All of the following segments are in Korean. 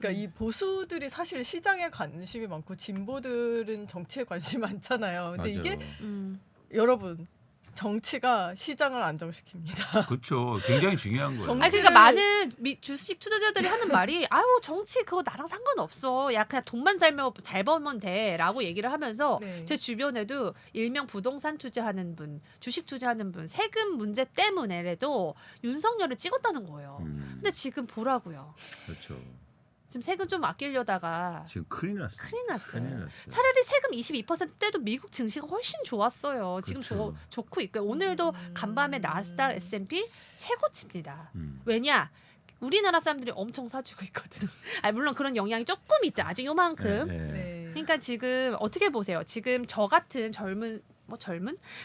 그러니까 이 보수들이 사실 시장에 관심이 많고 진보들은 정치에 관심이 많잖아요. 근데 맞아요. 이게 여러분 정치가 시장을 안정시킵니다. 그렇죠. 굉장히 중요한 거예요. 정- 아니 그러니까 많은 주식 투자자들이 하는 말이 아유 정치 그거 나랑 상관없어. 야 그냥 돈만 잘 벌면 돼라고 얘기를 하면서 네. 제 주변에도 일명 부동산 투자하는 분, 주식 투자하는 분 세금 문제 때문에라도 윤석열을 찍었다는 거예요. 근데 지금 보라고요. 그렇죠. 지금 세금 좀 아끼려다가 지금 큰일 났어요. 큰일 났어요. 큰일 났어요. 차라리 세금 22% 때도 미국 증시가 훨씬 좋았어요. 지금 그렇죠. 좋고 있고요. 오늘도 간밤에 나스닥 S&P 최고치입니다. 왜냐? 우리나라 사람들이 엄청 사주고 있거든. 아니, 물론 그런 영향이 조금 있죠. 아주 요만큼. 네. 네. 그러니까 지금 어떻게 보세요? 지금 저 같은 젊은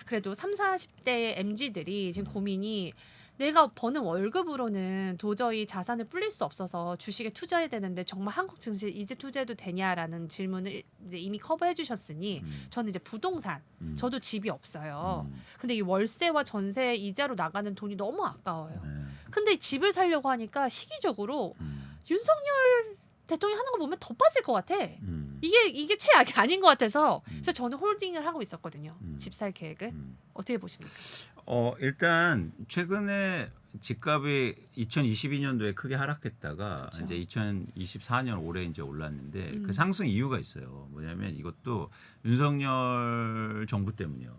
그래도 3, 40대 MZ들이 지금 고민이 내가 버는 월급으로는 도저히 자산을 불릴 수 없어서 주식에 투자해야 되는데 정말 한국 증시에 이제 투자해도 되냐라는 질문을 이제 이미 커버해 주셨으니 저는 이제 부동산 저도 집이 없어요. 근데 이 월세와 전세 이자로 나가는 돈이 너무 아까워요. 네. 근데 집을 살려고 하니까 시기적으로 윤석열 대통령이 하는 거 보면 더 빠질 것 같아. 이게 최악이 아닌 것 같아서 그래서 저는 홀딩을 하고 있었거든요. 집 살 계획을 어떻게 보십니까? 일단 최근에 집값이 2022년도에 크게 하락했다가 그렇죠. 이제 2024년 올해 이제 올랐는데 그 음. 상승 이유가 있어요. 뭐냐면 이것도 윤석열 정부 때문이요.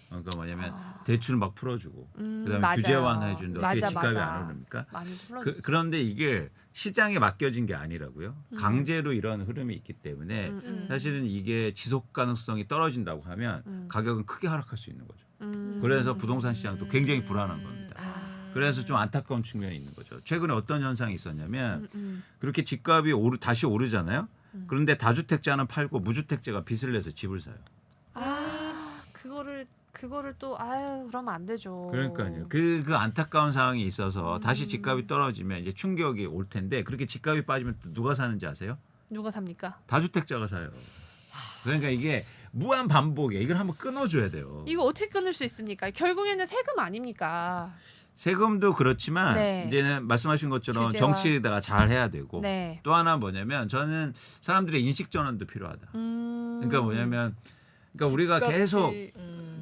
그러니까 뭐냐면 대출 막 풀어주고 그다음에 맞아요. 규제 완화해주는데 어떻게 맞아, 집값이 맞아. 안 오릅니까? 많이 불러주죠. 그런데 이게 시장에 맡겨진 게 아니라고요. 강제로 이런 흐름이 있기 때문에 사실은 이게 지속 가능성이 떨어진다고 하면 가격은 크게 하락할 수 있는 거죠. 그래서 부동산 시장도 굉장히 불안한 겁니다. 그래서 좀 안타까운 측면이 있는 거죠. 최근에 어떤 현상이 있었냐면 그렇게 집값이 다시 오르잖아요. 그런데 다주택자는 팔고 무주택자가 빚을 내서 집을 사요. 그거를 또 아유 그러면 안 되죠. 그러니까요. 그 안타까운 상황이 있어서 다시 집값이 떨어지면 이제 충격이 올 텐데 그렇게 집값이 빠지면 또 누가 사는지 아세요? 누가 삽니까? 다주택자가 사요. 그러니까 이게 무한 반복이에요. 이걸 한번 끊어줘야 돼요. 이거 어떻게 끊을 수 있습니까? 결국에는 세금 아닙니까? 세금도 그렇지만 네. 이제는 말씀하신 것처럼 규제와- 정치에다가 잘 해야 되고 네. 또 하나 뭐냐면 저는 사람들의 인식 전환도 필요하다. 그러니까 뭐냐면 그러니까 우리가 집값이,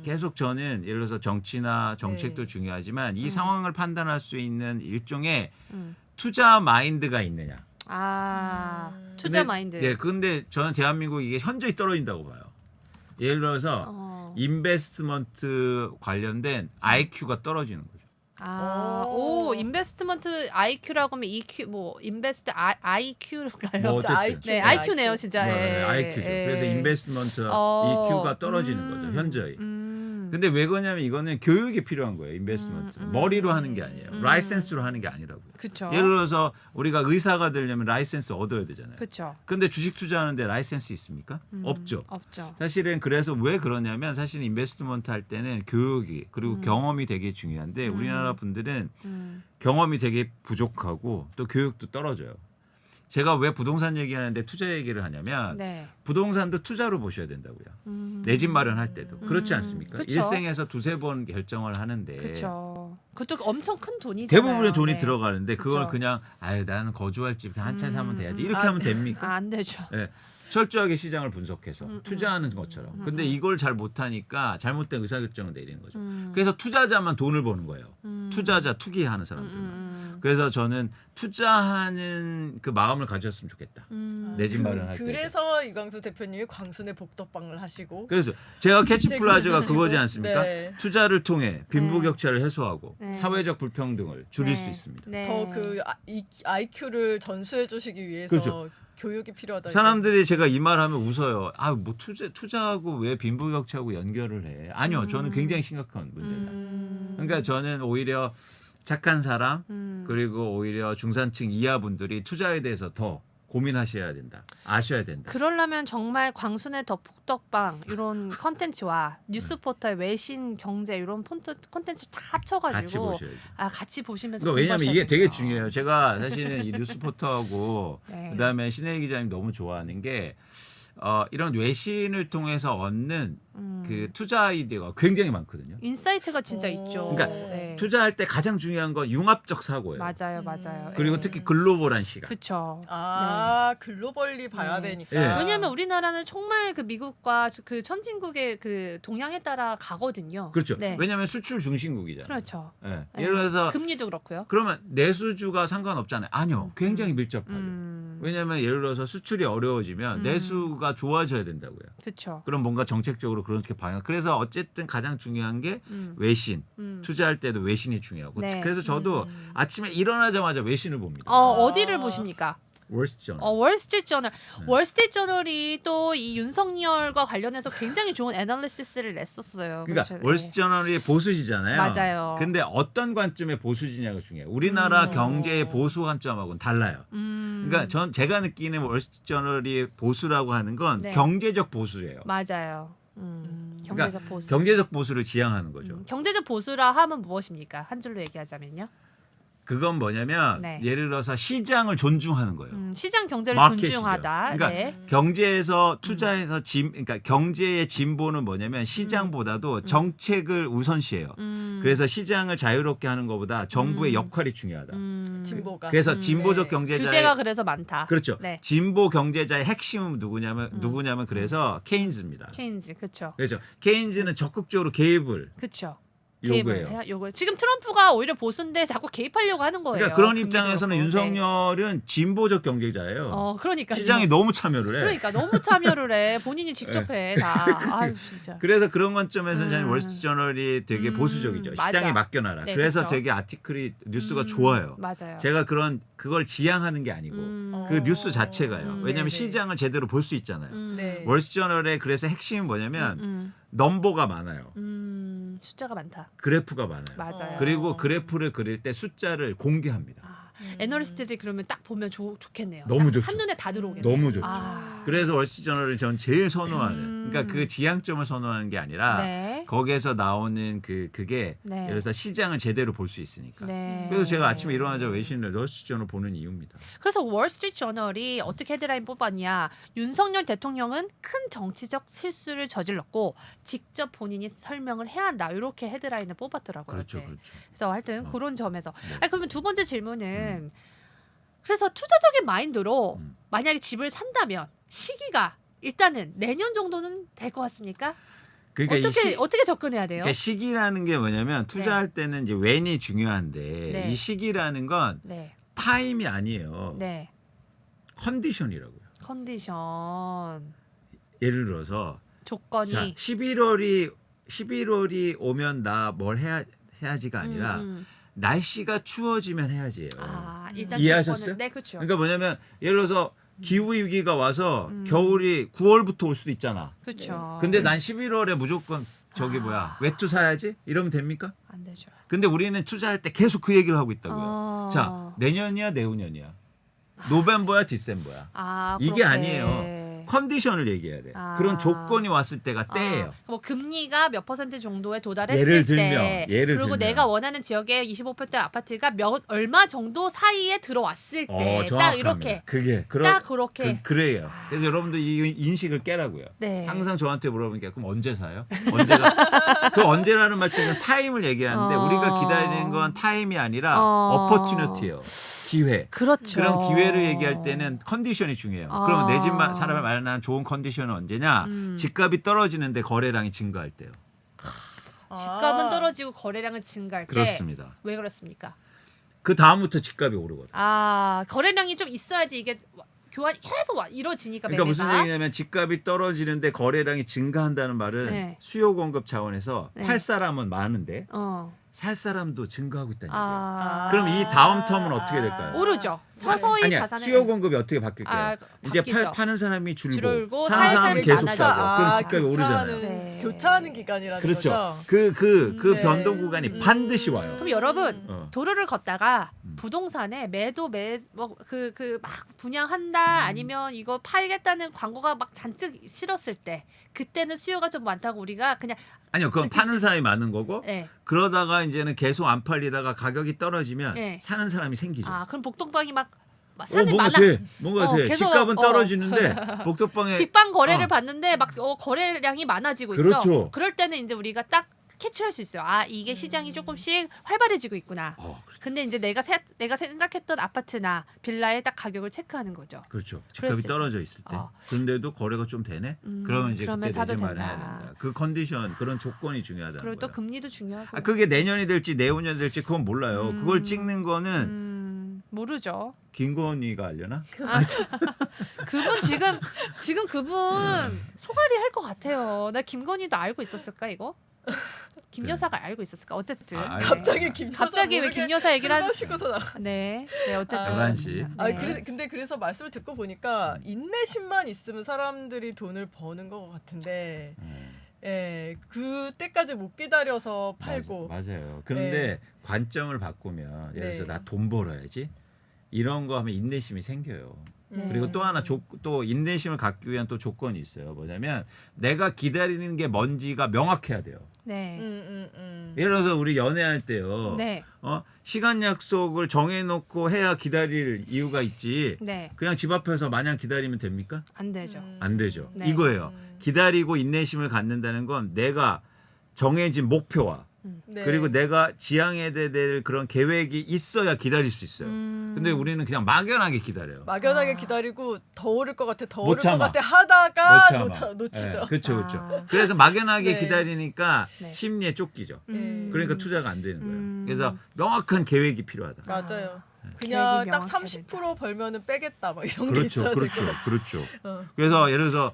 계속 저는 예를 들어서 정치나 정책도 네. 중요하지만 이 상황을 판단할 수 있는 일종의 음. 투자 마인드가 있느냐. 투자 근데- 마인드. 네, 근데 저는 대한민국 이게 현저히 떨어진다고 봐요. 예를 들어서 인베스트먼트 관련된 IQ가 떨어지는 거죠. 오 인베스트먼트 IQ라고 하면 EQ 뭐 인베스트 IQ인가요? 뭐 진짜 어쨌든. 네, IQ네요, 진짜. 네, IQ죠. 그래서 인베스트먼트 EQ가 떨어지는 거죠, 현저히. 근데 왜 그러냐면 이거는 교육이 필요한 거예요, 인베스트먼트. 머리로 하는 게 아니에요. 라이센스로 하는 게 아니라고요. 그렇죠. 예를 들어서 우리가 의사가 되려면 라이센스 얻어야 되잖아요. 그렇죠. 근데 주식 투자하는데 라이센스 있습니까? 없죠. 없죠. 사실은 그래서 왜 그러냐면 사실 인베스트먼트 할 때는 교육이 그리고 경험이 되게 중요한데 우리나라 분들은 경험이 되게 부족하고 또 교육도 떨어져요. 제가 왜 부동산 얘기하는데 투자 얘기를 하냐면 네. 부동산도 투자로 보셔야 된다고요. 내 집 마련할 때도 그렇지 않습니까? 그쵸. 일생에서 두세 번 결정을 하는데 그렇죠. 그것도 엄청 큰 돈이잖아요. 대부분의 돈이 네. 들어가는데 그걸 그쵸. 그냥 아유 나는 거주할 집 한 채 사면 돼야지 이렇게 하면 됩니까? 안 되죠. 네. 철저하게 시장을 분석해서 투자하는 것처럼. 근데 이걸 잘 못하니까 잘못된 의사결정을 내리는 거죠. 그래서 투자자만 돈을 버는 거예요. 투자자, 투기하는 사람들만. 그래서 저는 투자하는 그 마음을 가졌으면 좋겠다. 내 집 마련할 때. 그래서 이광수 대표님이 광순의 복덕방을 하시고 그래서 제가 캐치플라즈가 책임지시고. 그거지 않습니까? 네. 투자를 통해 빈부격차를 해소하고 네. 사회적 불평등을 줄일 네. 수 있습니다. 네. 더 그 IQ를 전수해 주시기 위해서 그렇죠. 교육이 필요하다. 사람들이 제가 이 말하면 웃어요. 아, 뭐 투자하고 왜 빈부격차하고 연결을 해? 아니요, 저는 굉장히 심각한 문제다. 그러니까 저는 오히려 착한 사람 그리고 오히려 중산층 이하 분들이 투자에 대해서 더 고민하셔야 된다. 아셔야 된다. 그러려면 정말 광순의 더 복덕방 이런 컨텐츠와 뉴스포털 외신 경제 이런 컨텐츠 다 합쳐가지고 같이 보셔야죠. 같이 보시면서 그러니까 왜냐하면 공부하셔야 이게 되게 돼요. 중요해요. 제가 사실은 이 뉴스포터하고 네. 그다음에 신혜희 기자님 너무 좋아하는 게 이런 외신을 통해서 얻는 그 투자 아이디어가 굉장히 많거든요. 인사이트가 진짜 오. 있죠. 그러니까 네. 투자할 때 가장 중요한 건 융합적 사고예요. 맞아요, 맞아요. 그리고 예. 특히 글로벌한 시각. 그쵸. 글로벌리 봐야 네. 되니까. 예. 왜냐하면 우리나라는 정말 그 미국과 그 선진국의 그 동향에 따라 가거든요. 그렇죠. 네. 왜냐하면 수출 중심국이잖아요. 그렇죠. 예. 네. 예를 들어서 금리도 그렇고요. 그러면 내수주가 상관없잖아요. 아니요. 굉장히 밀접하게. 왜냐하면 예를 들어서 수출이 어려워지면 내수가 좋아져야 된다고요. 그렇죠. 그럼 뭔가 정책적으로 그렇게 방향. 그래서 어쨌든 가장 중요한 게 음. 외신. 음. 투자할 때도 외신이 중요하고. 네. 그래서 저도 아침에 일어나자마자 외신을 봅니다. 어디를 보십니까? 월스트저널. 월스트리트저널. 네. 월스트리트저널이 또 이 윤석열과 관련해서 굉장히 좋은 애널리시스를 냈었어요. 그러니까 그래서, 월스트저널이 보수지잖아요. 맞아요. 근데 어떤 관점의 보수지냐가 중요해요. 우리나라 경제의 보수 관점하고는 달라요. 그러니까 제가 느끼는 월스트리트저널이 보수라고 하는 건 네. 경제적 보수예요. 맞아요. 경제적 보수. 경제적 보수를 지향하는 거죠. 경제적 보수라 하면 무엇입니까? 한 줄로 얘기하자면요. 그건 뭐냐면 네. 예를 들어서 시장을 존중하는 거예요. 시장 경제를 마켓이죠. 존중하다. 그러니까 네. 경제에서 투자해서 그러니까 경제의 진보는 뭐냐면 시장보다도 정책을 우선시해요. 그래서 시장을 자유롭게 하는 것보다 정부의 역할이 중요하다. 진보가. 그래서 진보적 경제자의 규제가 그래서 많다. 그렇죠. 네. 진보 경제자의 핵심은 누구냐면 그래서 케인즈입니다. 케인즈, 그렇죠. 그래서 케인즈는 적극적으로 개입을 그렇죠. 요구해요. 요구. 지금 트럼프가 오히려 보수인데 자꾸 개입하려고 하는 거예요. 그러니까 그런 금리도 입장에서는 그렇고. 윤석열은 진보적 경제자예요. 그러니까 시장이 너무 참여를 해. 그러니까 너무 참여를 해. 본인이 직접 해. 다. 아유 진짜. 그래서 그런 관점에서 저는 월스트리트저널이 되게 보수적이죠. 맞아. 시장에 맡겨놔라. 네, 그래서 그쵸. 되게 아티클이 뉴스가 좋아요. 맞아요. 제가 그걸 지향하는 게 아니고 그 뉴스 자체가요. 왜냐하면 네네. 시장을 제대로 볼 수 있잖아요. 네. 월스트리트저널의 그래서 핵심은 뭐냐면 넘버가 많아요. 숫자가 많다. 그래프가 많아요. 맞아요. 그리고 그래프를 그릴 때 숫자를 공개합니다. 애널리스트들이 그러면 딱 보면 좋겠네요. 너무 딱 좋죠. 한눈에 다 들어오겠네요. 너무 좋죠. 아. 그래서 월스트리트저널을 전 제일 선호하는. 그러니까 그 지향점을 선호하는 게 아니라 네. 거기에서 나오는 그게 네. 예를 들어서 시장을 제대로 볼 수 있으니까. 네. 그래서 제가 아침에 일어나자마자 외신을 월스트리트저널 보는 이유입니다. 그래서 월스트리트저널이 어떻게 헤드라인 뽑았냐. 윤석열 대통령은 큰 정치적 실수를 저질렀고 직접 본인이 설명을 해야 한다. 이렇게 헤드라인을 뽑았더라고요. 그렇죠, 어제. 그렇죠. 그래서 하여튼 그런 점에서. 네. 그러면 두 번째 질문은 그래서 투자적인 마인드로 음. 만약에 집을 산다면 시기가 일단은 내년 정도는 될 것 같습니까? 그러니까 어떻게 접근해야 돼요? 그러니까 시기라는 게 뭐냐면 투자할 때는 이제 when이 중요한데 네. 이 시기라는 건 네, 타임이 아니에요. 네. 컨디션이라고요. 컨디션 예를 들어서 조건이 자, 11월이 오면 나 뭘 해야지가 아니라 날씨가 추워지면 해야지예요. 일단 이해하셨어요? 조건은- 네, 그렇죠. 그러니까 뭐냐면 예를 들어서 기후 위기가 와서 겨울이 9월부터 올 수도 있잖아. 그렇죠. 근데 난 11월에 무조건 외투 사야지? 이러면 됩니까? 안 되죠. 근데 우리는 투자할 때 계속 그 얘기를 하고 있다고요. 자, 내년이야, 내후년이야. 노벰버야, 디셈버야. 이게 그렇게. 아니에요. 컨디션을 얘기해야 돼. 그런 조건이 왔을 때가 때예요. 뭐 금리가 몇 %정도에 도달했을 예를 때, 들면. 그리고 내가 원하는 지역의 25평대 아파트가 얼마 정도 사이에 들어왔을 때, 딱 정확합니다. 이렇게, 그게 딱 그렇게. 그래요. 그래서 여러분들 이 인식을 깨라고요. 네. 항상 저한테 물어보니까 그럼 언제 사요? 그 언제라는 말 때는 타임을 얘기하는데 우리가 기다리는 건 타임이 아니라 opportunity예요. 기회. 그렇죠. 그런 기회를 얘기할 때는 컨디션이 중요해요. 그러면 내 집 사람을 말하는 좋은 컨디션은 언제냐? 집값이 떨어지는데 거래량이 증가할 때요. 집값은 떨어지고 거래량은 증가할 때. 그렇습니다. 왜 그렇습니까? 그 다음부터 집값이 오르거든요. 거래량이 좀 있어야지 이게 교환이 계속 이루어지니까 그러니까 매매가. 무슨 얘기냐면 집값이 떨어지는데 거래량이 증가한다는 말은 네. 수요 공급 차원에서 네. 팔 사람은 많은데 살 사람도 증가하고 있다는 얘기예요. 그럼 이 다음 텀은 어떻게 될까요? 오르죠. 서서히 아니야. 자산을 수요 공급이 어떻게 바뀔까요? 이제 바뀌죠. 파는 사람이 줄고 사는 사람이 살살 계속 많아지죠. 사죠. 그럼 집값이 오르잖아요. 네. 교차하는 기간이라는 그렇죠. 거죠. 그 네. 변동 구간이 반드시 와요. 그럼 여러분 도로를 걷다가 음. 부동산에 막 분양한다 아니면 이거 팔겠다는 광고가 막 잔뜩 실었을 때 그때는 수요가 좀 많다고 우리가 그냥 아니요, 그건 파는 사람이 많은 거고 네. 그러다가 이제는 계속 안 팔리다가 가격이 떨어지면 네. 사는 사람이 생기죠. 그럼 복동방이 막 사람이 뭔가 많아. 돼. 뭔가 돼. 계속, 집값은 떨어지는데 복덕방에 직방 거래를 봤는데 막 거래량이 많아지고 있어. 그렇죠. 그럴 때는 이제 우리가 딱 캐치할 수 있어요. 아 이게 시장이 조금씩 활발해지고 있구나. 그렇죠. 근데 이제 내가 생각했던 아파트나 빌라의 딱 가격을 체크하는 거죠. 그렇죠. 집값이 그랬을 때. 떨어져 있을 때. 어. 그런데도 거래가 좀 되네. 그러면 이제 그러면 그때 사도 내지 된다. 말아야 된다. 그 컨디션, 그런 조건이 중요하다는 그리고 또 거야. 금리도 중요하고. 그게 내년이 될지 내후년이 될지 그건 몰라요. 그걸 찍는 거는 모르죠. 김건희가 알려나? 그분 지금 그분 소갈이 할 것 같아요. 나 김건희도 알고 있었을까 이거? 김 네. 여사가 알고 있었을까? 어쨌든 갑자기 김 여사 갑자기 왜 김 여사 얘기를 한? 마시고서 나. 네, 네 어쨌든 11시. 네. 근데 그래서 말씀을 듣고 보니까 인내심만 있으면 사람들이 돈을 버는 것 같은데, 예, 그때까지 못 기다려서 팔고. 맞아요. 그런데 관점을 바꾸면 예를 들어서 나 돈 벌어야지 이런 거 하면 인내심이 생겨요. 그리고 또 하나 또 인내심을 갖기 위한 또 조건이 있어요. 뭐냐면 내가 기다리는 게 뭔지가 명확해야 돼요. 네. 예를 들어서 우리 연애할 때요. 네. 시간 약속을 정해놓고 해야 기다릴 이유가 있지. 네. 그냥 집 앞에서 마냥 기다리면 됩니까? 안 되죠. 안 되죠. 네. 이거예요. 기다리고 인내심을 갖는다는 건 내가 정해진 목표와 네. 그리고 내가 지향해야 될 그런 계획이 있어야 기다릴 수 있어요. 근데 우리는 그냥 막연하게 기다려요. 막연하게 기다리고 더 오를 것 같아, 더 못 오를 것 참아. 같아 하다가 못 참아. 놓치죠. 그렇죠, 그렇죠. 그래서 막연하게 네. 기다리니까 네. 심리에 쫓기죠. 음. 그러니까 투자가 안 되는 거예요. 그래서 명확한 계획이 필요하다. 맞아요. 그냥 계획이 딱 명확해야 30% 벌면은 빼겠다, 막 이런 게 그렇죠, 있어야 그렇죠, 될 것 같아요. 그렇죠. 그래서 예를 들어서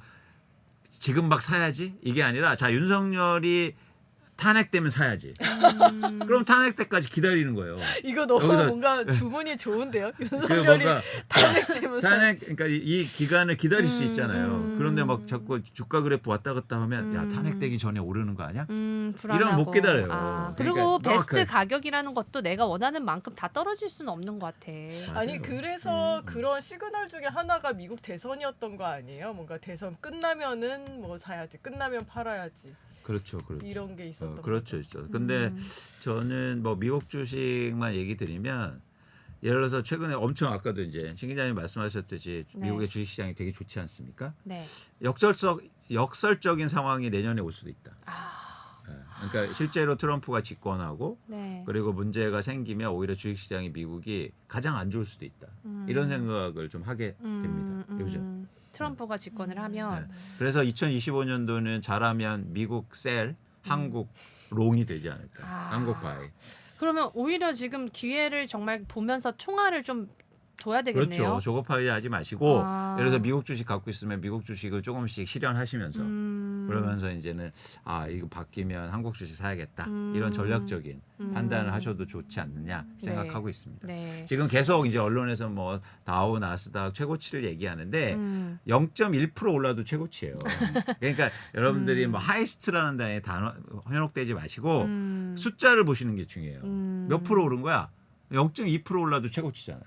지금 막 사야지 이게 아니라 자 윤석열이 탄핵되면 사야지. 그럼 탄핵 때까지 기다리는 거예요. 이거 너무 여기서- 뭔가 주문이 좋은데요. 그 윤석열이 뭔가 탄핵되면 탄핵 그러니까 이 기간을 기다릴 수 있잖아요. 그런데 막 음. 자꾸 주가 그래프 왔다 갔다 하면 야 탄핵되기 전에 오르는 거 아니야? 불안하고. 이러면 못 기다려요. 그리고 그러니까 베스트 명확하게. 가격이라는 것도 내가 원하는 만큼 다 떨어질 수는 없는 것 같아. 아니 맞아요. 그래서 그런 시그널 중에 하나가 미국 대선이었던 거 아니에요? 뭔가 대선 끝나면은 뭐 사야지, 끝나면 팔아야지, 그렇죠, 그렇죠. 이런 게 있었던 거. 그렇죠, 있어. 근데 저는 뭐 미국 주식만 얘기 드리면 예를 들어서 최근에 엄청 아까도 이제 신 기자님 말씀하셨듯이 네. 미국의 주식 시장이 되게 좋지 않습니까? 네. 역설적인 상황이 내년에 올 수도 있다. 아, 그러니까 실제로 트럼프가 집권하고 네. 그리고 문제가 생기면 오히려 주식 시장이 미국이 가장 안 좋을 수도 있다. 이런 생각을 좀 하게 됩니다. 요즘. 트럼프가 집권을 하면 네. 그래서 2025년도는 잘하면 미국 셀, 한국 롱이 되지 않을까. 아. 한국 바이. 그러면 오히려 지금 기회를 정말 보면서 총알을 좀 둬야 되겠네요. 그렇죠. 조급하게 하지 마시고 아. 예를 들어서 미국 주식 갖고 있으면 미국 주식을 조금씩 실현하시면서 그러면서 이제는 이거 바뀌면 한국 주식 사야겠다. 이런 전략적인 판단을 하셔도 좋지 않느냐 생각하고 있습니다. 네. 지금 계속 이제 언론에서 뭐 다우 나스닥 최고치를 얘기하는데 음. 0.1% 올라도 최고치예요. 그러니까 여러분들이 뭐 하이스트라는 단어 현혹되지 마시고 숫자를 보시는 게 중요해요. 몇 프로 오른 거야? 0.2% 올라도 최고치잖아요.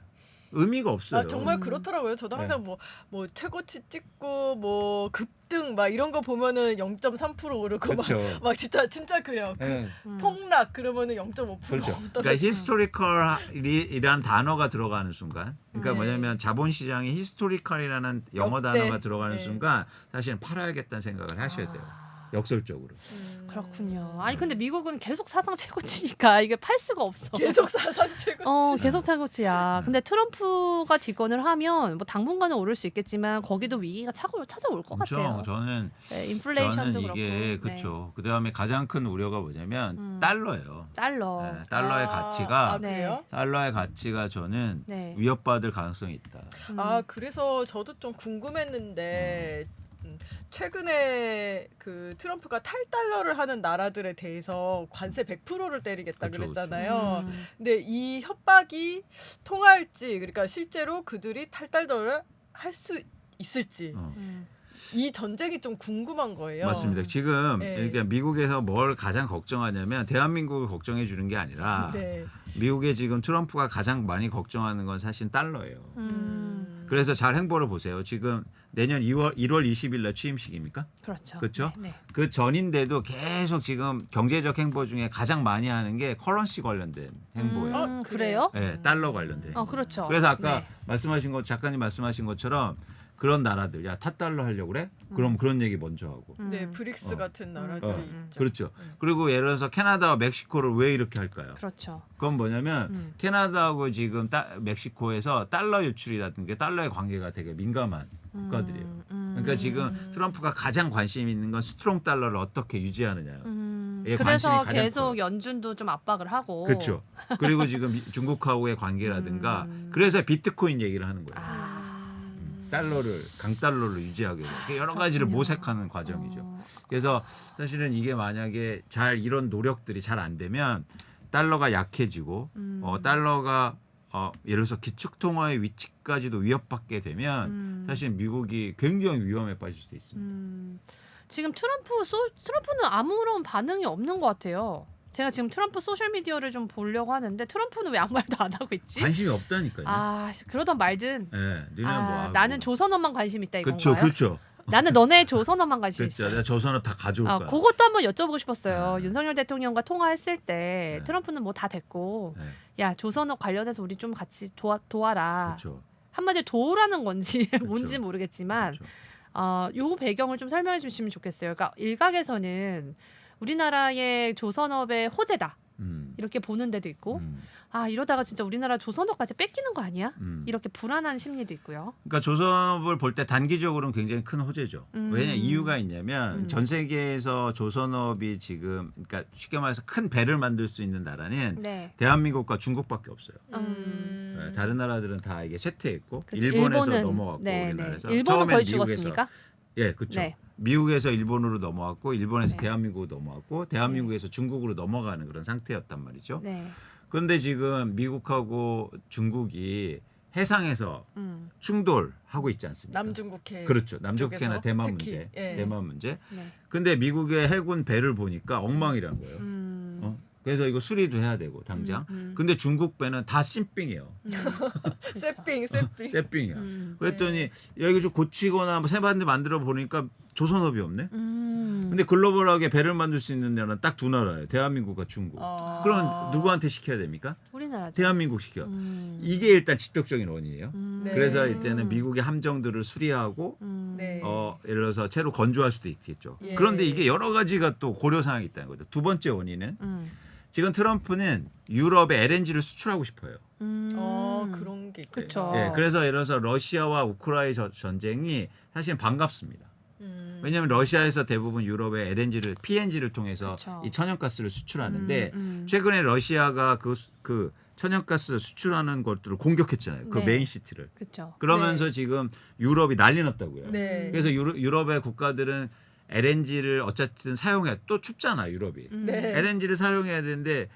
의미가 없어요. 정말 그렇더라고요. 저도 항상 뭐 최고치 찍고 뭐 급등 막 이런 거 보면은 0.3% 오르고 그렇죠. 막 진짜 그래요. 네. 폭락 그러면은 0.5% 그렇죠. 떨어지고. 그러니까 히스토리컬이라는 단어가 들어가는 순간, 그러니까 네. 뭐냐면 자본시장에 히스토리컬이라는 영어 역대. 단어가 들어가는 네. 순간 사실은 팔아야겠다는 생각을 하셔야 돼요. 역설적으로. 그렇군요. 아니 근데 미국은 계속 사상 최고치니까 이게 팔 수가 없어. 계속 사상 최고치. 계속 최고치야. 근데 트럼프가 집권을 하면 뭐 당분간은 오를 수 있겠지만 거기도 위기가 찾아올 것 같아요. 엄청 저는 네, 인플레이션도 이게 그렇고. 그렇죠. 그 다음에 가장 큰 우려가 뭐냐면 달러예요. 달러. 네, 달러의 가치가 그래요? 달러의 가치가 저는 네. 위협받을 가능성이 있다. 그래서 저도 좀 궁금했는데 최근에 그 트럼프가 탈달러를 하는 나라들에 대해서 관세 100%를 때리겠다 그렇죠, 그랬잖아요. 근데 이 협박이 통할지, 그러니까 실제로 그들이 탈달러를 할 수 있을지 이 전쟁이 좀 궁금한 거예요. 맞습니다. 지금 네. 그러니까 미국에서 뭘 가장 걱정하냐면 대한민국을 걱정해 주는 게 아니라 네. 미국에 지금 트럼프가 가장 많이 걱정하는 건 사실 달러예요. 그래서 잘 행보를 보세요. 지금 내년 1월 20일 날 취임식입니까? 그렇죠. 그렇죠? 네. 그 전인데도 계속 지금 경제적 행보 중에 가장 많이 하는 게 커런시 관련된 행보예요. 그래요? 네, 달러 관련된. 그렇죠. 그래서 아까 네. 말씀하신 것 작가님 말씀하신 것처럼 그런 나라들 야 탓달러 하려고 그래? 그럼 그런 얘기 먼저 하고. 네, 브릭스 같은 나라들이 있죠. 그렇죠. 그리고 예를 들어서 캐나다와 멕시코를 왜 이렇게 할까요? 그렇죠. 그건 뭐냐면 캐나다하고 지금 멕시코에서 달러 유출이라든가 달러의 관계가 되게 민감한 국가들이에요. 그러니까 지금 트럼프가 가장 관심 있는 건 스트롱 달러를 어떻게 유지하느냐요. 예, 관심이 그래서 가장 계속 커요. 연준도 좀 압박을 하고. 그렇죠. 그리고 지금 중국하고의 관계라든가 그래서 비트코인 얘기를 하는 거예요. 달러를 강달러를 유지하기 위해서 여러 가지를 모색하는 과정이죠. 그래서 사실은 이게 만약에 잘 이런 노력들이 잘 안 되면 달러가 약해지고 달러가 예를 들어서 기축통화의 위치까지도 위협받게 되면 사실 미국이 굉장히 위험에 빠질 수도 있습니다. 지금 트럼프는 아무런 반응이 없는 것 같아요. 제가 지금 트럼프 소셜 미디어를 좀 보려고 하는데 트럼프는 왜 아무 말도 안 하고 있지? 관심이 없다니까요. 그러던 말든. 네, 뭐 나는 조선업만 관심 있다 이건가요? 그렇죠. 나는 너네 조선업만 관심 그렇죠. 있어. 내가 조선업 다 가져올 거야. 그것도 한번 여쭤보고 싶었어요. 네. 윤석열 대통령과 통화했을 때 네. 트럼프는 뭐 다 됐고, 네. 야 조선업 관련해서 우리 좀 같이 도와라. 그렇죠. 한마디로 도우라는 건지 그렇죠. 뭔지 모르겠지만, 그렇죠. 요 배경을 좀 설명해 주시면 좋겠어요. 그러니까 일각에서는 우리나라의 조선업의 호재다 이렇게 보는 데도 있고, 이러다가 진짜 우리나라 조선업까지 뺏기는 거 아니야? 이렇게 불안한 심리도 있고요. 그러니까 조선업을 볼 때 단기적으로는 굉장히 큰 호재죠. 왜냐 이유가 있냐면 전 세계에서 조선업이 지금 그러니까 쉽게 말해서 큰 배를 만들 수 있는 나라는 네. 대한민국과 중국밖에 없어요. 네, 다른 나라들은 다 이게 쇠퇴했고 그렇죠. 일본에서 넘어갔고 네, 우리나라에서 네. 일본은 처음엔 거의 미국에서, 죽었습니까? 예, 그렇죠. 네. 미국에서 일본으로 넘어갔고 일본에서 네. 대한민국으로 넘어갔고 대한민국에서 중국으로 넘어가는 그런 상태였단 말이죠. 네. 그런데 지금 미국하고 중국이 해상에서 음. 충돌하고 있지 않습니까? 남중국해. 그렇죠. 남중국해나 쪽에서 대만 특히, 문제, 예. 대만 문제. 네. 근데 미국의 해군 배를 보니까 엉망이라는 거예요. 그래서 이거 수리도 해야 되고 당장. 근데 중국 배는 다 씀빙이에요. 세핑. 쎄빙이야. 그랬더니 여기 좀 고치거나 뭐 새반대 만들어 보니까 조선업이 없네. 근데 글로벌하게 배를 만들 수 있는 나라는 딱 두 나라예요. 대한민국과 중국. 그럼 누구한테 시켜야 됩니까? 우리나라죠. 대한민국 시켜. 이게 일단 직접적인 원인이에요. 네. 그래서 이때는 미국의 함정들을 수리하고 네. 예를 들어서 채로 건조할 수도 있겠죠. 예. 그런데 이게 여러 가지가 또 고려 사항이 있다는 거죠. 두 번째 원인은 지금 트럼프는 유럽에 LNG를 수출하고 싶어요. 그런 게 있구나. 그쵸. 예, 그래서 예를 들어서 러시아와 우크라이나 전쟁이 사실 반갑습니다. 왜냐하면 러시아에서 대부분 유럽에 LNG를 PNG를 통해서 그쵸. 이 천연가스를 수출하는데 최근에 러시아가 그 천연가스 수출하는 것들을 공격했잖아요. 그 네. 메인시티를. 그렇죠. 그러면서 지금 유럽이 난리 났다고요. 네. 그래서 유럽의 국가들은 LNG를 어쨌든 사용해 또 춥잖아 유럽이. 네. LNG를 사용해야 되는데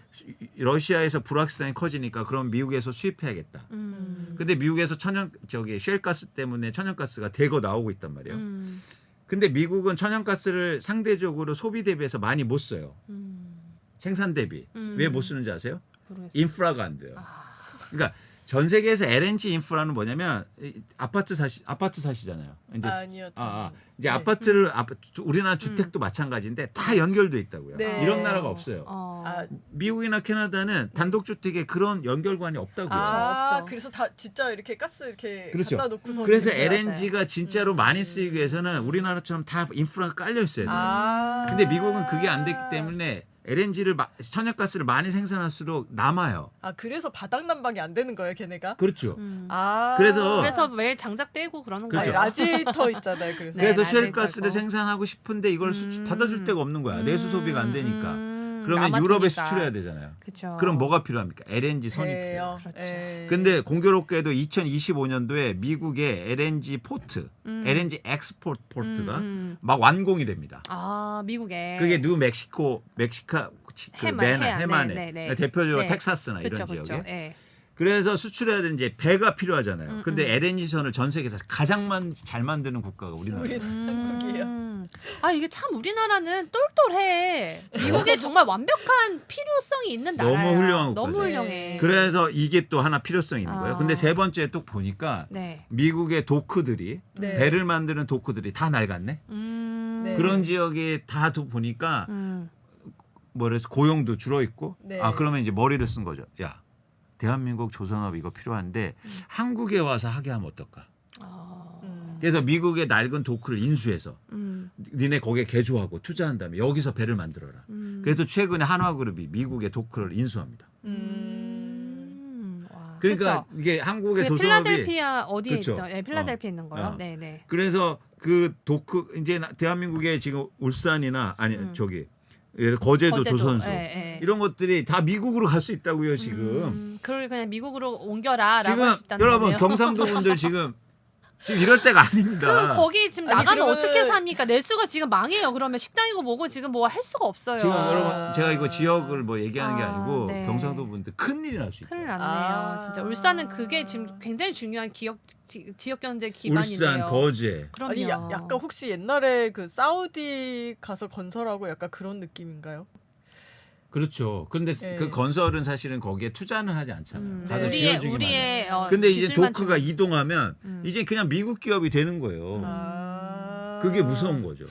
러시아에서 불확실성이 커지니까 그럼 미국에서 수입해야겠다. 근데 미국에서 쉘가스 때문에 천연가스가 대거 나오고 있단 말이에요. 근데 미국은 천연가스를 상대적으로 소비 대비해서 많이 못 써요. 생산 대비. 왜 못 쓰는지 아세요? 모르겠어요. 인프라가 안 돼요. 그러니까 전 세계에서 LNG 인프라는 뭐냐면 아파트 사시잖아요. 이제 아니요. 이제 네. 우리나라 주택도 마찬가지인데 다 연결돼 있다고요. 네. 이런 나라가 없어요. 미국이나 캐나다는 단독 주택에 그런 연결관이 없다고요. 없죠. 그래서 다 진짜 이렇게 가스 이렇게 그렇죠. 갖다 놓고서 그래서 맞아요. LNG가 진짜로 많이 쓰이기 위해서는 우리나라처럼 다 인프라가 깔려 있어야 돼요. 근데 미국은 그게 안 됐기 때문에 LNG를 천연가스를 많이 생산할수록 남아요. 그래서 바닥 난방이 안 되는 거예요, 걔네가? 그렇죠. 그래서 매일 장작 떼고 그러는 그렇죠. 거예요. 라지터 있잖아요. 그래서. 네, 그래서 라지터고. 쉘가스를 생산하고 싶은데 이걸 받아줄 데가 없는 거야. 내수 소비가 안 되니까. 그러면 유럽에 수출해야 되잖아요. 그렇죠. 그럼 뭐가 필요합니까? LNG 선이 필요해요. 그렇죠. 근데 공교롭게도 2025년도에 미국의 LNG 포트, LNG 엑스포트 포트가 막 완공이 됩니다. 미국에. 그게 해만에 네. 대표적으로 네. 텍사스나 그쵸, 이런 지역에. 그쵸. 예. 그래서 수출해야 되는 이제 배가 필요하잖아요. 근데 LNG 선을 전 세계에서 가장 잘 만드는 국가가 우리나라예요. 한국이에요. 이게 참 우리나라는 똘똘해. 미국에 정말 완벽한 필요성이 있는 너무 나라야. 훌륭한 너무 국가죠. 훌륭해. 그래서 이게 또 하나 필요성이 있는 거예요. 근데 세 번째 또 보니까 네. 미국의 도크들이 네. 배를 만드는 도크들이 다 낡았네. 네. 그런 지역이 다 보니까 뭐래서 고용도 줄어 있고 네. 그러면 이제 머리를 쓴 거죠. 야, 대한민국 조선업 이거 필요한데 한국에 와서 하게 하면 어떨까? 그래서 미국의 낡은 도크를 인수해서 니네 거기에 개조하고 투자한 다음에 여기서 배를 만들어라. 그래서 최근에 한화그룹이 미국의 도크를 인수합니다. 와. 그러니까 그쵸? 이게 한국의 그게 조선업이 필라델피아 어디에 그쵸. 있죠? 네, 필라델피아 있는 거요. 네, 네. 그래서 그 도크 이제 대한민국의 지금 울산이나 저기 거제도 조선소 이런 것들이 다 미국으로 갈 수 있다고요 지금. 그걸 그냥 미국으로 옮겨라라고 지금 할 수 있다는 여러분 거네요. 경상도 분들 지금 이럴 때가 아닙니다. 거기 지금 아니, 나가면 그러면은- 어떻게 삽니까? 내수가 지금 망해요. 그러면 식당이고 뭐고 지금 뭐 할 수가 없어요. 지금 여러분 제가 이거 지역을 뭐 얘기하는 게 아니고 네. 경상도 분들 큰일이 날 수 있다. 큰일 났네요. 진짜 울산은 그게 지금 굉장히 중요한 지역 경제 기반인데요. 울산, 거제. 그럼요. 아니 약간 혹시 옛날에 그 사우디 가서 건설하고 약간 그런 느낌인가요? 그렇죠. 그런데 네. 그 건설은 사실은 거기에 투자는 하지 않잖아요. 가서 지어주기만 해요. 우리의 근데 이제 기술만 도크가 주면- 이동하면 이제 그냥 미국 기업이 되는 거예요. 그게 무서운 거죠.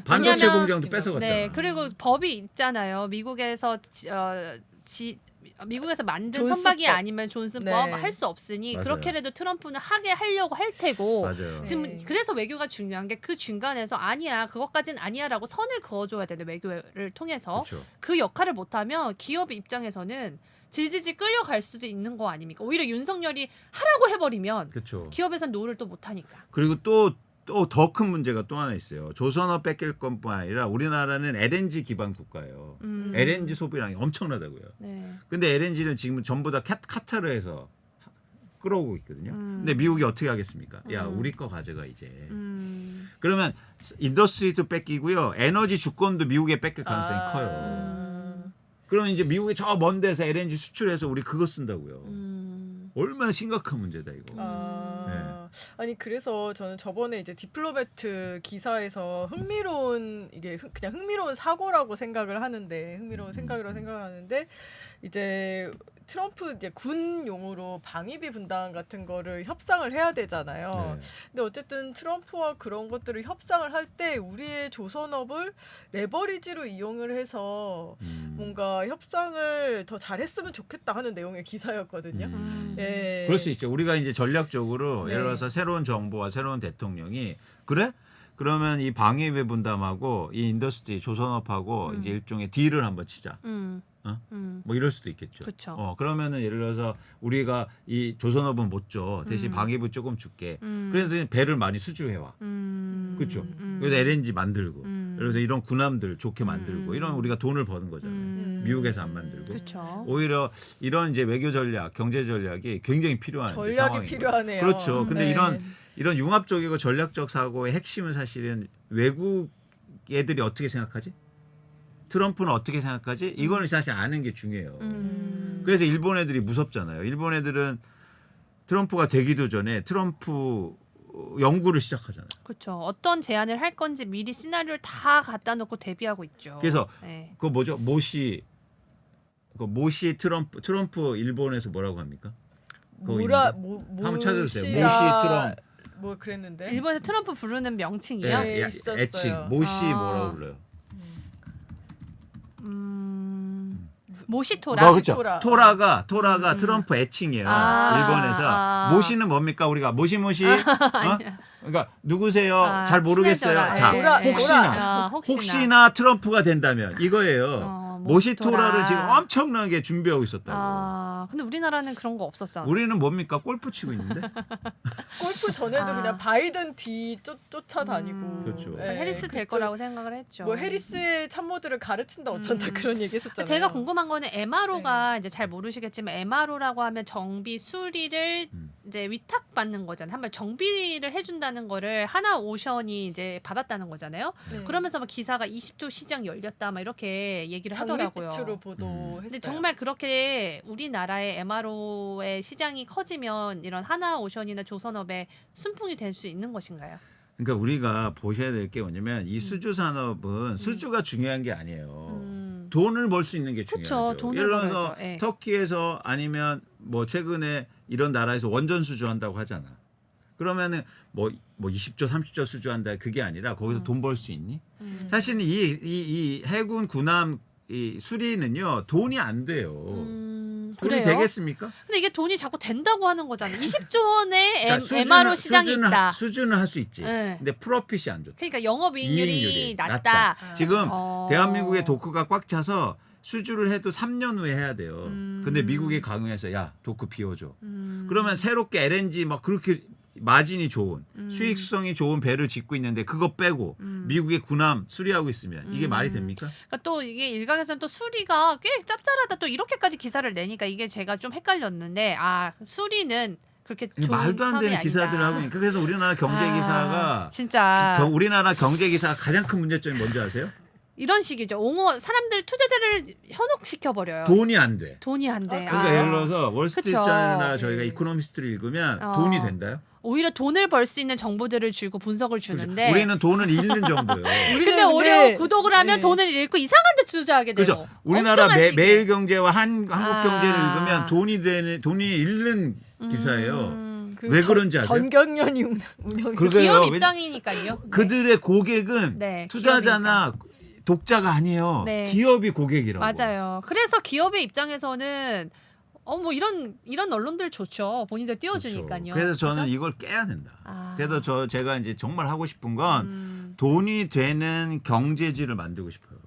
반도체 왜냐면- 공장도 뺏어갔잖아. 네, 그리고 법이 있잖아요. 미국에서 만든 존슨법. 선박이 아니면 존슨법 네. 할 수 없으니 맞아요. 그렇게라도 트럼프는 하게 하려고 할 테고 맞아요. 지금 네. 그래서 외교가 중요한 게 그 중간에서 아니야 그것까진 아니야라고 선을 그어줘야 되는 외교를 통해서 그렇죠. 그 역할을 못하면 기업 입장에서는 질질질 끌려갈 수도 있는 거 아닙니까? 오히려 윤석열이 하라고 해버리면 그렇죠. 기업에선 노를 또 못하니까. 그리고 또 더 큰 문제가 또 하나 있어요. 조선업 뺏길 것뿐만 아니라 우리나라는 LNG 기반 국가예요. LNG 소비량이 엄청나다고요. 네. 근데 LNG는 지금 전부 다 카타르에서 끌어오고 있거든요. 근데 미국이 어떻게 하겠습니까? 야, 우리 거 가져가 이제. 그러면 인더스트리도 뺏기고요. 에너지 주권도 미국에 뺏길 가능성이 커요. 그러면 이제 미국이 저 먼 데서 LNG 수출해서 우리 그거 쓴다고요. 얼마나 심각한 문제다 이거. 아니 그래서 저는 저번에 이제 디플로매트 기사에서 흥미로운 이게 그냥 흥미로운 사고라고 생각을 하는데 흥미로운 생각이라고 생각하는데 이제 트럼프 이제 군용으로 방위비 분담 같은 거를 협상을 해야 되잖아요. 네. 근데 어쨌든 트럼프와 그런 것들을 협상을 할 때 우리의 조선업을 레버리지로 이용을 해서 뭔가 협상을 더 잘했으면 좋겠다 하는 내용의 기사였거든요. 예. 그럴 수 있죠. 우리가 이제 전략적으로 네. 예를 들어서 새로운 정부와 새로운 대통령이 그래? 그러면 이 방위비 분담하고 이 인더스트리 조선업하고 이제 일종의 딜을 한번 치자. 뭐 이럴 수도 있겠죠. 그쵸. 그러면은 예를 들어서 우리가 이 조선업은 못 줘. 대신 방위비 조금 줄게. 그래서 배를 많이 수주해와. 그렇죠. 그래서 LNG 만들고. 그래서 이런 군함들 좋게 만들고. 이런 우리가 돈을 버는 거잖아요. 미국에서 안 만들고. 그렇죠. 오히려 이런 이제 외교 전략, 경제 전략이 굉장히 필요한 전략이 상황이고요. 필요하네요. 그렇죠. 근데 네. 이런 융합적이고 전략적 사고의 핵심은 사실은 외국 애들이 어떻게 생각하지? 트럼프는 어떻게 생각하지? 이거는 사실 아는 게 중요해요. 그래서 일본 애들이 무섭잖아요. 일본 애들은 트럼프가 되기도 전에 트럼프 연구를 시작하잖아요. 그렇죠. 어떤 제안을 할 건지 미리 시나리오를 다 갖다 놓고 대비하고 있죠. 그래서 네. 그거 뭐죠? 모시 트럼프 일본에서 뭐라고 합니까? 그거 한번 찾아주세요. 모시 트럼프. 뭐 그랬는데. 일본에서 트럼프 부르는 명칭이요? 네. 있었어요. 애칭 모시 뭐라고 불러요? 모시토라. 그렇죠. 토라가 트럼프 애칭이에요. 일본에서 모시는 뭡니까? 우리가 모시모시. 그러니까 누구세요? 잘 모르겠어요. 친해져라. 자, 예. 혹시나 트럼프가 된다면 이거예요. 모시토라를 지금 엄청나게 준비하고 있었다고. 근데 우리나라는 그런 거 없었어. 우리는 뭡니까? 골프 치고 있는데. 골프 전에도 그냥 바이든 뒤 쫓아다니고. 그렇죠. 네, 해리스 될 그쪽- 거라고 생각을 했죠. 뭐 해리스의 참모들을 가르친다 어쩐다 그런 얘기했었잖아요. 제가 궁금한 거는 MRO가 이제 잘 모르시겠지만 MRO라고 하면 정비 수리를 이제 위탁받는 거잖아요. 한번 정비를 해준다는 거를 하나오션이 이제 받았다는 거잖아요. 네. 그러면서 막 기사가 20조 시장 열렸다 막 이렇게 얘기를 하더라고요. 장밋빛으로 보도했어요. 근데 정말 그렇게 우리나라의 MRO의 시장이 커지면 이런 하나오션이나 조선업의 순풍이 될 수 있는 것인가요? 그러니까 우리가 보셔야 될 게 뭐냐면 이 수주 산업은 수주가 중요한 게 아니에요. 돈을 벌 수 있는 게 그쵸, 중요하죠. 돈을 예를 들어서 벌어야죠. 예. 터키에서 아니면 뭐 최근에 이런 나라에서 원전 수주한다고 하잖아. 그러면은 뭐 20조 30조 수주한다 그게 아니라 거기서 돈 벌 수 있니? 사실은 이 해군 군함 이 수리는요 돈이 안 돼요. 돈이 그래요? 되겠습니까? 근데 이게 돈이 자꾸 된다고 하는 거잖아요. 20조 원의 그러니까 MRO 시장이 있다. 수주는 할 수 있지. 네. 근데 프로핏이 안 좋다. 그러니까 영업이익률이 이익률이 낮다. 지금 어. 대한민국의 도크가 꽉 차서 수주를 해도 3년 후에 해야 돼요. 근데 미국이 강요해서 야 도크 비워줘. 그러면 새롭게 LNG 막 그렇게 마진이 좋은 수익성이 좋은 배를 짓고 있는데 그거 빼고 미국의 군함 수리하고 있으면 이게 말이 됩니까? 그러니까 또 이게 일각에서는 또 수리가 꽤 짭짤하다 또 이렇게까지 기사를 내니까 이게 제가 좀 헷갈렸는데 아 수리는 그렇게 이게 좋은 말도 안 사업이 되는 아니다. 기사들 하고 있으니까 그래서 우리나라 경제 기사가 진짜 우리나라 경제 기사가 가장 큰 문제점이 뭔지 아세요? 이런 식이죠. 옹호 사람들 투자자를 현혹시켜 버려요. 돈이 안 돼. 돈이 안 돼. 그러니까 예를 들어서 월스트리트저널이나 그쵸. 저희가 네. 이코노미스트를 읽으면 어. 돈이 된다요? 오히려 돈을 벌 수 있는 정보들을 주고 분석을 주는데 우리는 돈을 잃는 정도예요. 근데 오히려 구독을 하면 네. 돈을 잃고 이상한 데 투자하게 되고. 그죠? 우리나라 엉뚱한 시기에. 매일경제와 한국 경제를 아. 읽으면 돈이 잃는 기사예요. 그 왜 그런지 아세요? 전경련이 운영. 그러게요. 기업 왜- 입장이니까요. 네. 그들의 고객은 네, 투자자나 독자가 아니에요. 네. 기업이 고객이라고. 맞아요. 그래서 기업의 입장에서는 뭐 이런 언론들 좋죠. 본인들 띄워주니까요. 그렇죠. 그래서 저는 그죠? 이걸 깨야 된다. 아. 그래서 제가 이제 정말 하고 싶은 건 돈이 되는 경제지를 만들고 싶어요.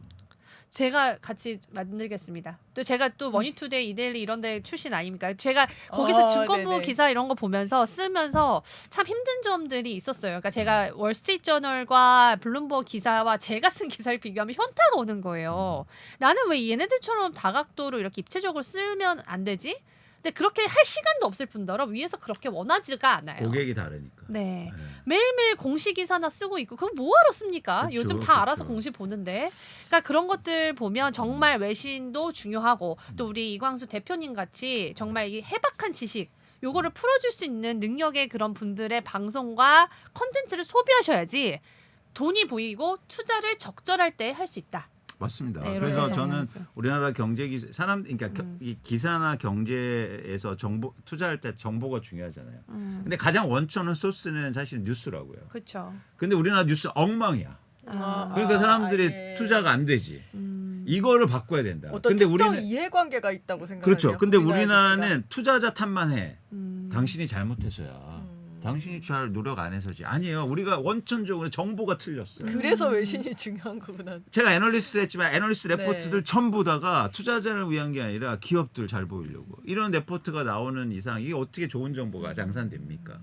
제가 같이 만들겠습니다. 또 제가 또 머니투데이, 이데일리 이런 데 출신 아닙니까? 제가 거기서 증권부 네네. 기사 이런 거 보면서 쓰면서 참 힘든 점들이 있었어요. 그러니까 제가 월스트리트저널과 블룸버그 기사와 제가 쓴 기사를 비교하면 현타가 오는 거예요. 나는 왜 얘네들처럼 다각도로 이렇게 입체적으로 쓰면 안 되지? 근데 그렇게 할 시간도 없을 뿐더러 위에서 그렇게 원하지가 않아요. 고객이 다르니까. 네. 네. 매일매일 공시 기사나 쓰고 있고 그거 뭐하러 씁니까? 그쵸, 요즘 다 알아서 그쵸. 공시 보는데. 그러니까 그런 것들 보면 정말 외신도 중요하고 또 우리 이광수 대표님 같이 정말 이 해박한 지식 요거를 풀어줄 수 있는 능력의 그런 분들의 방송과 컨텐츠를 소비하셔야지 돈이 보이고 투자를 적절할 때 할 수 있다. 맞습니다. 네, 그래서 이렇게 저는 정리했어요. 우리나라 경제 기사 그러니까 이 기사나 경제에서 정보 투자할 때 정보가 중요하잖아요. 근데 가장 원천은 소스는 사실 뉴스라고요. 그렇죠. 근데 우리나라 뉴스 엉망이야. 아. 그러니까 사람들이 아예. 투자가 안 되지. 이거를 바꿔야 된다. 어떤 근데 특정 우리는 이해관계가 있다고 생각해요. 그렇죠. 근데 우리나라는 투자자 탓만 해. 음. 당신이 잘못해서야. 당신이 잘 노력 안 해서지. 아니에요. 우리가 원천적으로 정보가 틀렸어요. 그래서 외신이 중요한 거구나. 제가 애널리스트를 했지만 애널리스트 네. 레포트들 전부 다가 투자자를 위한 게 아니라 기업들 잘 보이려고. 이런 레포트가 나오는 이상 이게 어떻게 좋은 정보가 장산됩니까?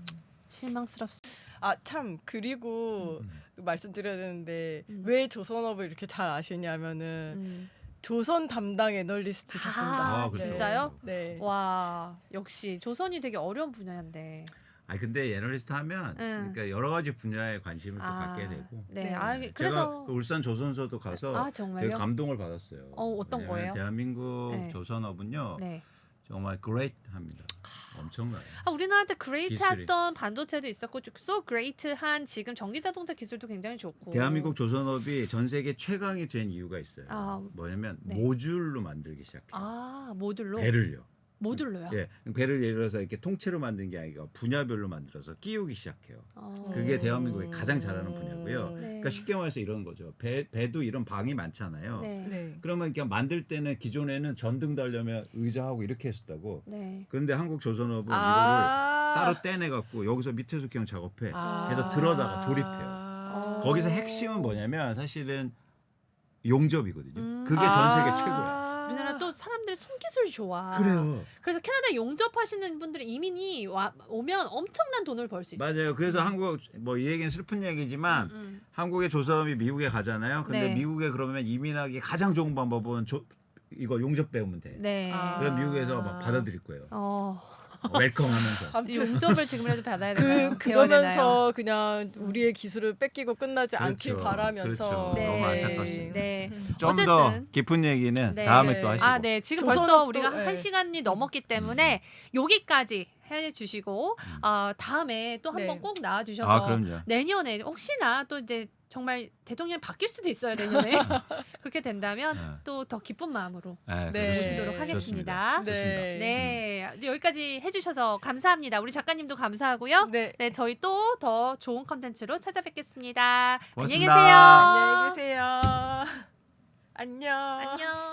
실망스럽습니다. 아 참 그리고 말씀드려야 되는데 왜 조선업을 이렇게 잘 아시냐면은 조선 담당 애널리스트셨습니다. 아, 그렇죠. 진짜요? 네. 와 역시 조선이 되게 어려운 분야인데. 아니 근데 애널리스트 하면 그러니까 여러 가지 분야에 관심을 또 갖게 되고. 네. 네. 아, 제가 그래서 그 울산 조선소도 가서 아 정말요? 되게 감동을 받았어요. 어떤 왜냐면 거예요? 대한민국 네. 조선업은요 네. 정말 great합니다. 엄청나요. 아, 우리나라한테 기술이. 그레이트했던 반도체도 있었고 so great한 지금 전기 자동차 기술도 굉장히 좋고. 대한민국 조선업이 전 세계 최강이 된 이유가 있어요. 아, 뭐냐면 네. 모듈로 만들기 시작해요. 아 모듈로. 배를요. 모듈로요? 예, 배를 예를 들어서 이렇게 통째로 만든 게 아니라 분야별로 만들어서 끼우기 시작해요. 그게 대한민국이 가장 잘하는 분야고요. 네. 그러니까 쉽게 말해서 이런 거죠. 배도 이런 방이 많잖아요. 네. 네. 그러면 그냥 만들 때는 기존에는 전등 달려면 의자하고 이렇게 했었다고. 네. 근데 한국 조선업은 이거를 아. 따로 떼내 갖고 여기서 밑에서 그냥 작업해. 아. 그래서 들어다가 조립해요. 어. 거기서 핵심은 뭐냐면 사실은 용접이거든요. 그게 아. 전 세계 최고야. 우리나라 또 사람들이 손기술이 좋아. 그래요. 그래서 캐나다 용접하시는 분들이 이민이 오면 엄청난 돈을 벌 수 있어요. 맞아요. 그래서 한국 뭐 이 얘기는 슬픈 얘기지만 한국의 조선업이 미국에 가잖아요. 근데 네. 미국에 그러면 이민하기 가장 좋은 방법은 이거 용접 배우면 돼. 네. 아. 그럼 미국에서 막 받아들일 거예요. 웰컴하면서. 아무튼 용접을 지금이라도 받아야 되나요? 그러면서 그냥 우리의 기술을 뺏기고 끝나지 않길 그렇죠. 바라면서 그렇죠. 네. 너무 안타깝습니다. 네. 좀 더 어쨌든. 깊은 얘기는 네. 다음에 또 하시고. 아, 네. 지금 조선업도, 벌써 우리가 네. 1시간이 넘었기 때문에 여기까지 해주시고 다음에 또 한번 네. 꼭 나와주셔서 아 그럼요. 내년에 혹시나 또 이제 정말 대통령이 바뀔 수도 있어요 내년에 그렇게 된다면 네. 또 더 기쁜 마음으로 네, 네. 모시도록 좋습니다. 하겠습니다. 좋습니다. 네, 여기까지 해주셔서 감사합니다. 우리 작가님도 감사하고요. 네. 네, 저희 또 더 좋은 컨텐츠로 찾아뵙겠습니다. 안녕히 고맙습니다. 계세요. 안녕히 계세요. 안녕. 안녕.